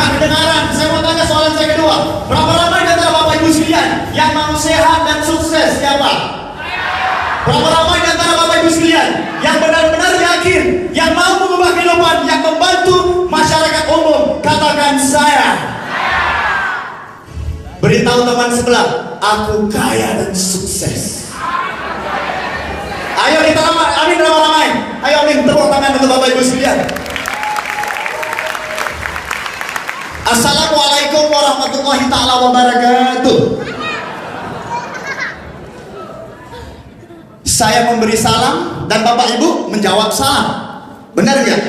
Gak kedengaran. Saya mau tanya soalan saya kedua. Berapa ramai di antara Bapak Ibu sekalian yang mau sehat dan sukses? Siapa? Berapa ramai di antara Bapak Ibu sekalian yang benar-benar yakin, yang mau mengubah kehidupan, yang membantu masyarakat umum? Katakan saya. Beritahu teman sebelah, aku kaya dan sukses. Ayo kita amin ramai-ramai. Ayo amin, tepuk tangan untuk Bapak Ibu sekalian. Assalamualaikum warahmatullahi ta'ala wabarakatuh. Saya memberi salam dan Bapak Ibu menjawab salam. Benar nggak?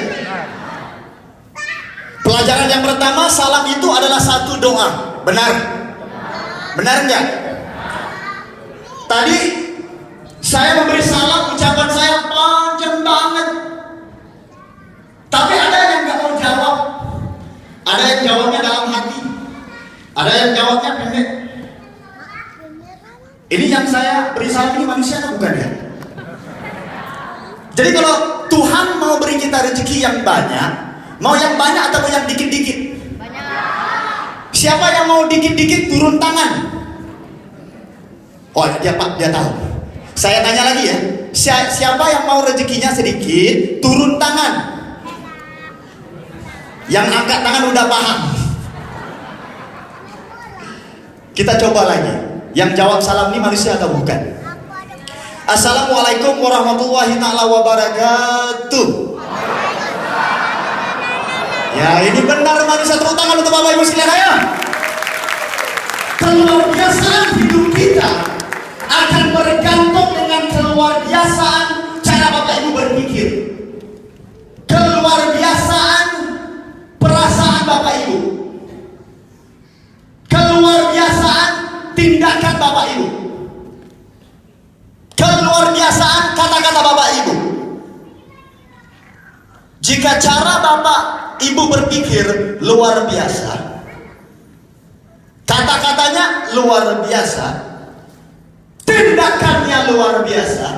Pelajaran yang pertama, salam itu adalah satu doa. Benar? Benar nggak? Tadi saya memberi salam, ucapan saya panjang banget. Tapi ada yang nggak mau jawab. Ada yang jawabnya dalam hati. Ada yang jawabnya pendek. Ini yang saya beri salam ini manusia kan bukan ya? Jadi kalau Tuhan mau beri kita rezeki yang banyak, mau yang banyak atau mau yang dikit-dikit? Banyak. Siapa yang mau dikit-dikit turun tangan? Oh dia Pak, dia tahu. Saya tanya lagi ya, siapa yang mau rezekinya sedikit turun tangan? Yang angkat tangan udah paham. Kita coba lagi. Yang jawab salam ini manusia atau bukan? Assalamualaikum warahmatullahi ta'ala wabarakatuh. Ya ini benar manusia. Tepuk tangan untuk Bapak Ibu sekalian. Ayo. Keluarbiasaan hidup kita akan bergantung dengan keluarbiasaan cara Bapak Ibu berpikir. Keluarbiasaan perasaan Bapak Ibu, keluarbiasaan tindakan Bapak Ibu, keluarbiasaan kata-kata Bapak Ibu. Jika cara Bapak Ibu berpikir luar biasa, kata-katanya luar biasa, tindakannya luar biasa,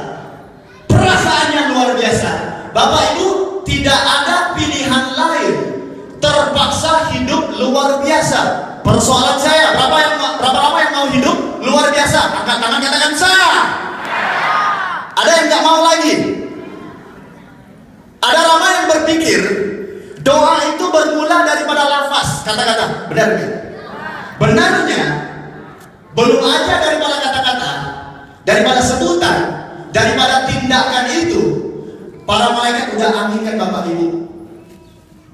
perasaannya luar biasa, Bapak Ibu tidak ada pilihan lain, terpaksa hidup luar biasa. Persoalan saya, berapa lama yang mau hidup luar biasa? Angkat tangan, katakan saya. Ada yang nggak mau lagi? Ada ramai yang berpikir doa itu bermula daripada lafaz, kata-kata. Benar nggak? Benarnya belum aja daripada kata-kata, daripada sebutan, daripada tindakan itu, para malaikat udah aminkan Bapak Ibu.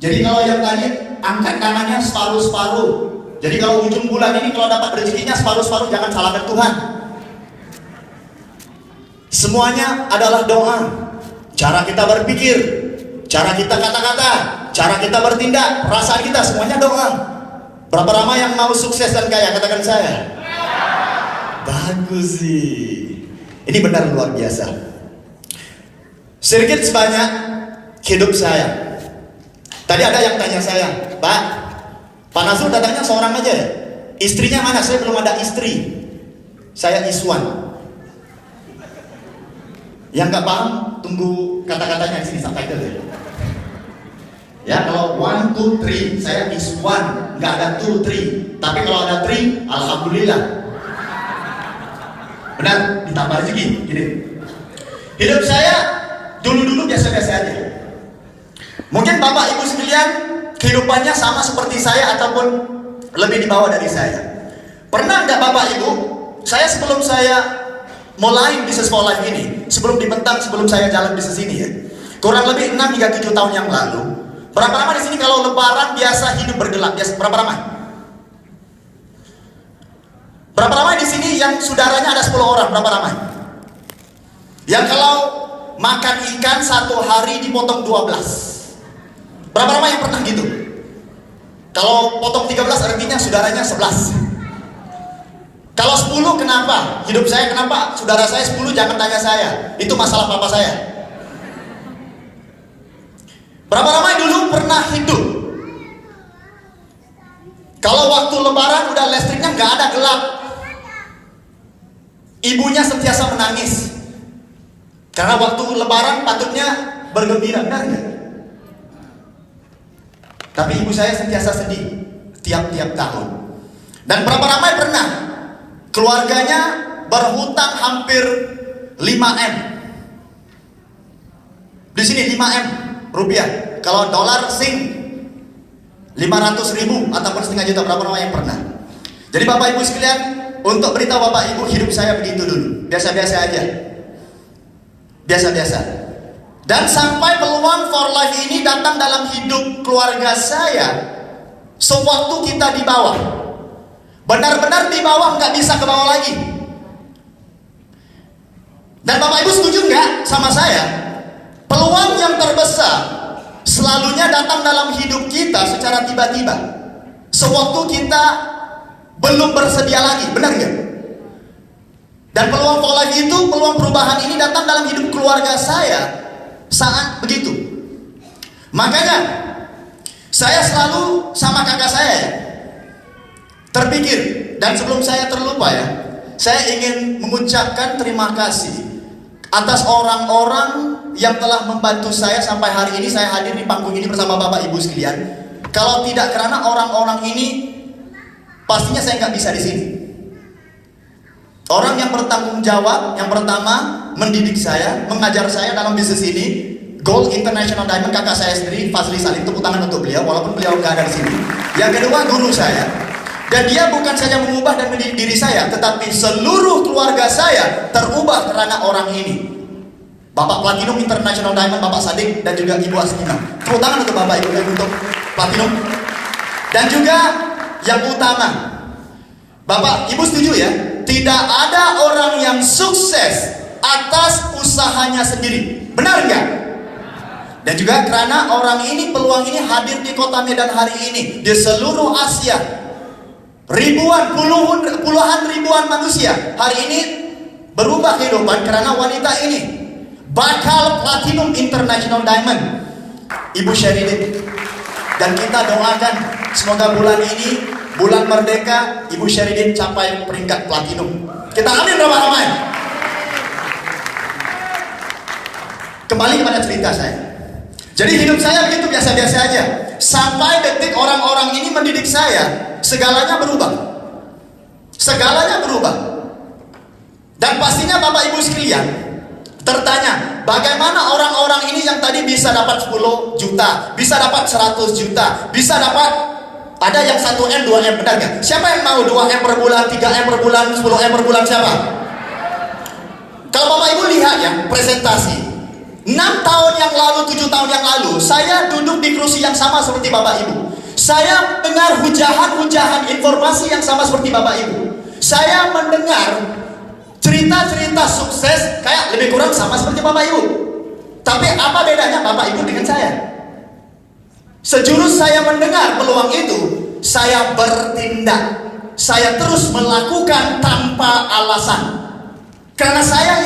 Jadi kalau yang tadi angkat tangannya separuh-separuh. Jadi kalau ujung bulan ini kalau dapat rezekinya separuh-separuh, jangan salahkan Tuhan. Semuanya adalah doa. Cara kita berpikir, cara kita kata-kata, cara kita bertindak, perasaan kita, semuanya doa. Berapa ramai yang mau sukses dan kaya? Katakan saya. Bagus sih. Ini benar luar biasa. Sedikit sebanyak hidup saya. Tadi ada yang tanya saya, Pak Nazrul datangnya seorang aja ya? Istrinya mana? Saya belum ada istri. Saya Iswan. Yang nggak paham, tunggu kata-katanya di sini sampai ke ya, kalau 1, 2, 3, saya Iswan. Nggak ada 2, 3. Tapi kalau ada 3, alhamdulillah. Benar, ditambah rezeki. Gini. Hidup saya dulu-dulu biasa-biasa aja. Mungkin Bapak Ibu sekalian kehidupannya sama seperti saya ataupun lebih di bawah dari saya. Pernah nggak Bapak Ibu, saya sebelum saya mulai bisnis sekolah ini, sebelum dibentang, sebelum saya jalan bisnis ini ya, kurang lebih 6 hingga 7 tahun yang lalu, berapa lama di sini kalau lebaran biasa hidup bergelap? Biasa, berapa lama? Berapa lama di sini yang saudaranya ada 10 orang? Berapa lama? Yang kalau makan ikan 1 hari dipotong 12. Berapa lama yang pernah gitu? Kalau potong 13 artinya saudaranya 11. Kalau 10 kenapa? Hidup saya kenapa? Saudara saya 10 jangan tanya saya. Itu masalah papa saya. Berapa lama dulu pernah hidup? Kalau waktu lebaran udah listriknya nggak ada, gelap. Ibunya sentiasa menangis. Karena waktu lebaran patutnya bergembira, benar nggak? Tapi ibu saya sentiasa sedih. tiap-tiap tahun. Dan berapa ramai pernah keluarganya berhutang hampir 5M. Di sini 5M rupiah. Kalau dolar sing 500.000 ataupun setengah juta, berapa ramai yang pernah? Jadi Bapak Ibu sekalian, untuk beritahu Bapak Ibu, hidup saya begitu dulu, biasa-biasa aja, biasa-biasa. Dan sampai peluang for life ini datang dalam hidup keluarga saya, sewaktu kita di bawah, benar-benar di bawah, nggak bisa ke bawah lagi. Dan Bapak Ibu setuju nggak sama saya? Peluang yang terbesar selalunya datang dalam hidup kita secara tiba-tiba, sewaktu kita belum bersedia lagi, benar nggak? Dan peluang for life itu, peluang perubahan ini datang dalam hidup keluarga saya saat begitu. Makanya saya selalu sama kakak saya terpikir, dan sebelum saya terlupa ya, saya ingin mengucapkan terima kasih atas orang-orang yang telah membantu saya sampai hari ini saya hadir di panggung ini bersama Bapak Ibu sekalian. Kalau tidak karena orang-orang ini, pastinya saya nggak bisa di sini. Orang yang bertanggung jawab, yang pertama mendidik saya, mengajar saya dalam bisnis ini, Gold International Diamond, kakak saya sendiri, Fazli Salim, tepuk tangan untuk beliau, walaupun beliau nggak ada di sini. Yang kedua, guru saya. Dan dia bukan saja mengubah dan mendidik diri saya, tetapi seluruh keluarga saya terubah karena orang ini. Bapak Platinum International Diamond, Bapak Sadik, dan juga Ibu Asmina. Tepuk tangan untuk Bapak Ibu dan untuk Platinum. Dan juga yang utama, Bapak Ibu setuju ya, tidak ada orang yang sukses atas usahanya sendiri, benar nggak? Dan juga karena orang ini, peluang ini hadir di kota Medan hari ini, di seluruh Asia, ribuan, puluhan ribuan manusia hari ini berubah kehidupan karena wanita ini, bakal Platinum International Diamond, Ibu Syeridin. Dan kita doakan semoga bulan ini, bulan merdeka, Ibu Syeridin capai peringkat Platinum. Kita amin ramai-ramai. Kembali kepada cerita saya. Jadi hidup saya begitu biasa-biasa aja, sampai detik orang-orang ini mendidik saya, segalanya berubah. Segalanya berubah. Dan pastinya Bapak Ibu sekalian tertanya, bagaimana orang-orang ini yang tadi bisa dapat 10 juta, bisa dapat 100 juta, bisa dapat, ada yang 1M, 2M, benar gak? Siapa yang mau 2M per bulan, 3M per bulan, 10M per bulan, siapa? Kalau Bapak Ibu lihat ya, presentasi 6 tahun yang lalu, 7 tahun yang lalu, saya duduk di kursi yang sama seperti Bapak Ibu. Saya dengar hujahan-hujahan informasi yang sama seperti Bapak Ibu. Saya mendengar cerita-cerita sukses kayak lebih kurang sama seperti Bapak Ibu. Tapi apa bedanya Bapak Ibu dengan saya? Sejurus saya mendengar peluang itu, saya bertindak. Saya terus melakukan tanpa alasan. Karena saya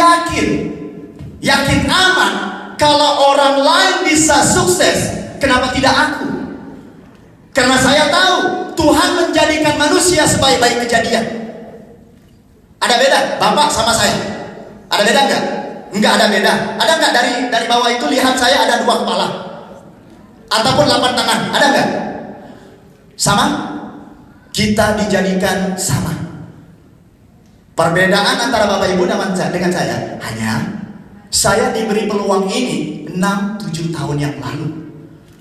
yakin aman, kalau orang lain bisa sukses, kenapa tidak aku? Karena saya tahu Tuhan menjadikan manusia sebaik-baik kejadian. Ada beda Bapak sama saya? Ada beda enggak? Enggak ada beda. Ada enggak dari bawah itu lihat saya ada 2 kepala ataupun 8 tangan? Ada enggak? Sama? Kita dijadikan sama. Perbedaan antara Bapak Ibu dengan saya hanya saya diberi peluang ini 6-7 tahun yang lalu.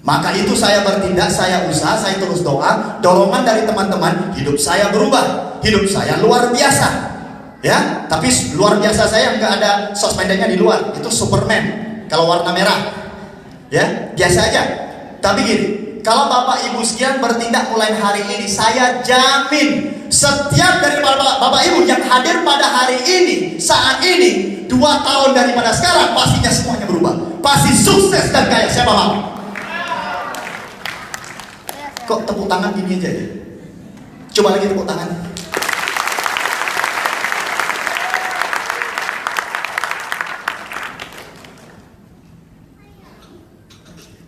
Maka itu saya bertindak, saya usaha, saya terus doa, dorongan dari teman-teman, hidup saya berubah, hidup saya luar biasa. Ya, tapi luar biasa saya nggak ada sosmednya di luar, itu Superman kalau warna merah, ya biasa aja. Tapi gini, kalau Bapak Ibu sekian bertindak mulai hari ini, saya jamin setiap dari Bapak Ibu yang hadir pada hari ini, saat ini, 2 tahun daripada sekarang, pastinya semuanya berubah, pasti sukses dan kaya. Siapa mau? Kok tepuk tangan gini aja ya? Coba lagi tepuk tangan.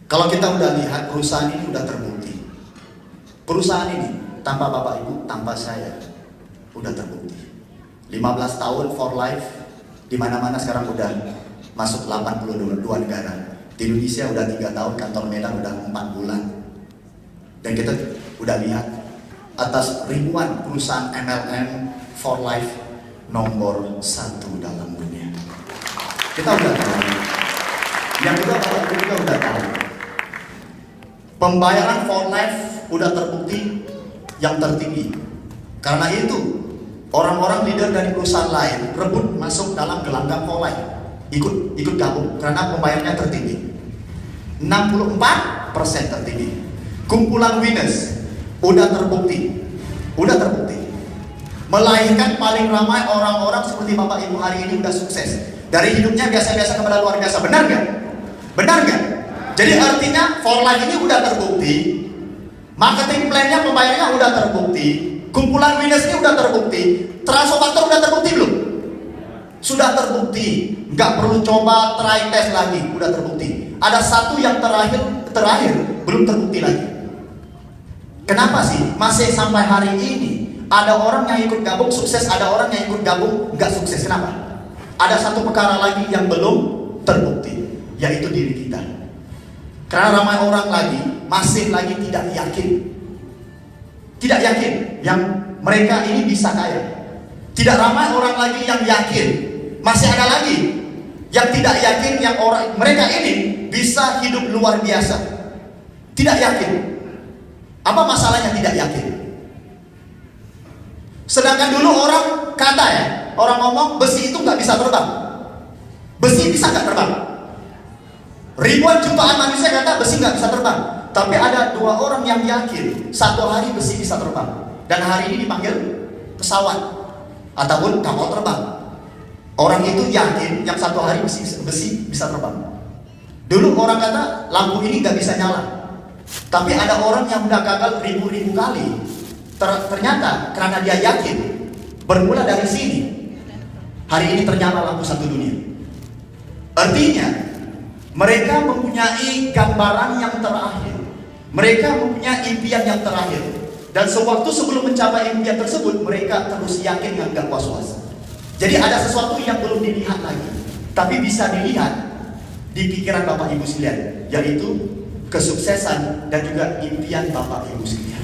Kalau kita udah lihat perusahaan ini udah terbukti. Perusahaan ini tanpa Bapak Ibu, tanpa saya udah terbukti. 15 tahun for life, di mana-mana sekarang udah masuk 82 negara. Di Indonesia udah 3 tahun, kantor Medan udah 4 bulan. Dan kita udah lihat atas ribuan perusahaan MLM for life nomor 1 dalam dunia. Kita udah tahu. Yang kedua, Bapak Ibu juga udah tahu. Pembayaran for life udah terbukti yang tertinggi. Karena itu, orang-orang leader dari perusahaan lain rebut masuk dalam gelanggang for life. Ikut gabung karena pembayarannya tertinggi. 64% tertinggi. Kumpulan winners udah terbukti. Melahirkan paling ramai orang-orang seperti Bapak Ibu hari ini udah sukses. Dari hidupnya biasa-biasa kepada luar biasa. Benar nggak? Benar nggak? Jadi artinya for life ini udah terbukti. Marketing plan-nya, pembayarannya udah terbukti. Kumpulan winners ini udah terbukti. Transfer factor udah terbukti belum? Sudah terbukti. Nggak perlu coba try test lagi, udah terbukti. Ada satu yang terakhir belum terbukti lagi. Kenapa sih masih sampai hari ini ada orang yang ikut gabung sukses, ada orang yang ikut gabung nggak sukses? Kenapa? Ada satu perkara lagi yang belum terbukti, yaitu diri kita. Karena ramai orang lagi masih lagi tidak yakin yang mereka ini bisa kaya. Tidak ramai orang lagi yang yakin. Masih ada lagi yang tidak yakin yang mereka ini bisa hidup luar biasa. Tidak yakin. Apa masalahnya tidak yakin? Sedangkan dulu orang kata orang ngomong besi itu nggak bisa terbang. Besi bisa nggak terbang? Ribuan jutaan manusia kata besi nggak bisa terbang. Tapi ada 2 orang yang yakin satu hari besi bisa terbang. Dan hari ini dipanggil pesawat ataupun kapal terbang. Orang itu yakin yang satu hari besi bisa terbang. Dulu orang kata lampu ini nggak bisa nyala. Tapi ada orang yang udah gagal ribu-ribu kali. Ternyata karena dia yakin, bermula dari sini, hari ini ternyata lampu satu dunia. Artinya mereka mempunyai gambaran yang terakhir. Mereka mempunyai impian yang terakhir. Dan sewaktu sebelum mencapai impian tersebut, mereka terus yakin dan gak was-was. Jadi ada sesuatu yang belum dilihat lagi, tapi bisa dilihat di pikiran Bapak Ibu sekalian, yaitu kesuksesan dan juga impian Bapak Ibu sekalian.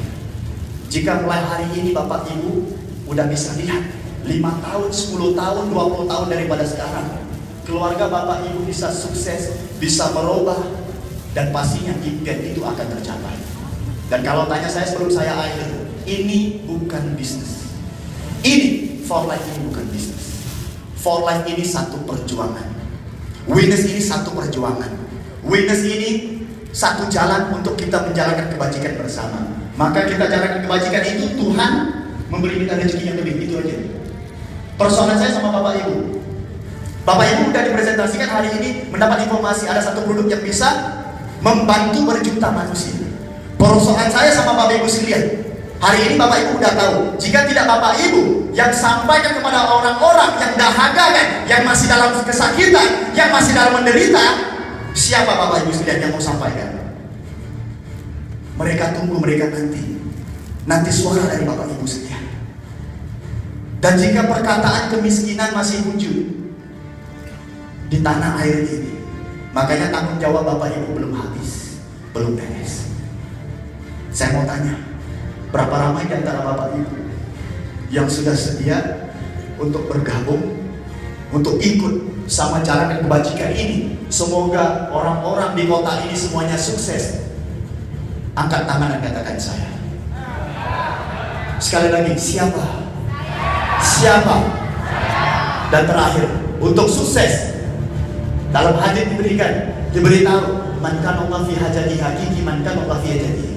Jika mulai hari ini Bapak Ibu udah bisa lihat 5 tahun, 10 tahun, 20 tahun daripada sekarang, keluarga Bapak Ibu bisa sukses, bisa merubah, dan pastinya impian itu akan tercapai. Dan kalau tanya saya sebelum saya akhir, ini bukan bisnis. Ini for life, ini bukan bisnis. For life ini satu perjuangan. Winners ini satu perjuangan. Winners ini satu jalan untuk kita menjalankan kebajikan bersama. Maka kita jalankan kebajikan itu, Tuhan memberi kita rezeki yang lebih, itu aja. Persoalan saya sama Bapak Ibu, Bapak Ibu udah dipresentasikan hari ini mendapat informasi ada satu produk yang bisa membantu berjuta manusia. Persoalan saya sama Bapak Ibu sekalian, hari ini Bapak Ibu udah tahu, jika tidak Bapak Ibu yang sampaikan kepada orang-orang yang dahaga yang masih dalam kesakitan, yang masih dalam menderita, siapa Bapak Ibu sekalian yang mau sampaikan? Mereka tunggu, mereka nanti suara dari Bapak Ibu sekalian. Dan jika perkataan kemiskinan masih wujud di tanah air ini, makanya tanggung jawab Bapak Ibu belum habis, belum beres. Saya mau tanya, berapa ramai di antara Bapak Ibu yang sudah sedia untuk bergabung, untuk ikut sama jalankan kebajikan ini? Semoga orang-orang di kota ini semuanya sukses. Angkat tangan dan katakan saya. Sekali lagi, siapa? Siapa? Dan terakhir, untuk sukses dalam hadis diberitahu, man kana Allah fi hajati hakiki, man kana Allah fi hajati.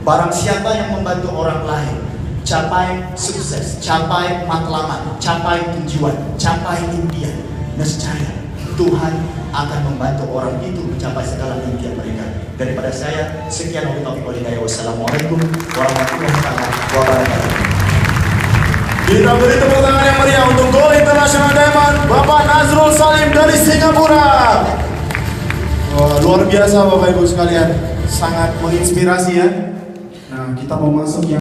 Barang siapa yang membantu orang lain capai sukses, capai matlamat, capai tujuan, capai impian, nescaya Tuhan akan membantu orang itu mencapai segala impian mereka. Daripada saya, sekian wabillahi. Wassalamualaikum warahmatullahi wabarakatuh. Kita beri tepuk tangan yang meriah untuk Gol International Diamond Bapak Nazrul Salim dari Singapura. Wah, luar biasa Bapak Ibu sekalian, sangat menginspirasi ya. Nah, kita mau masuk yang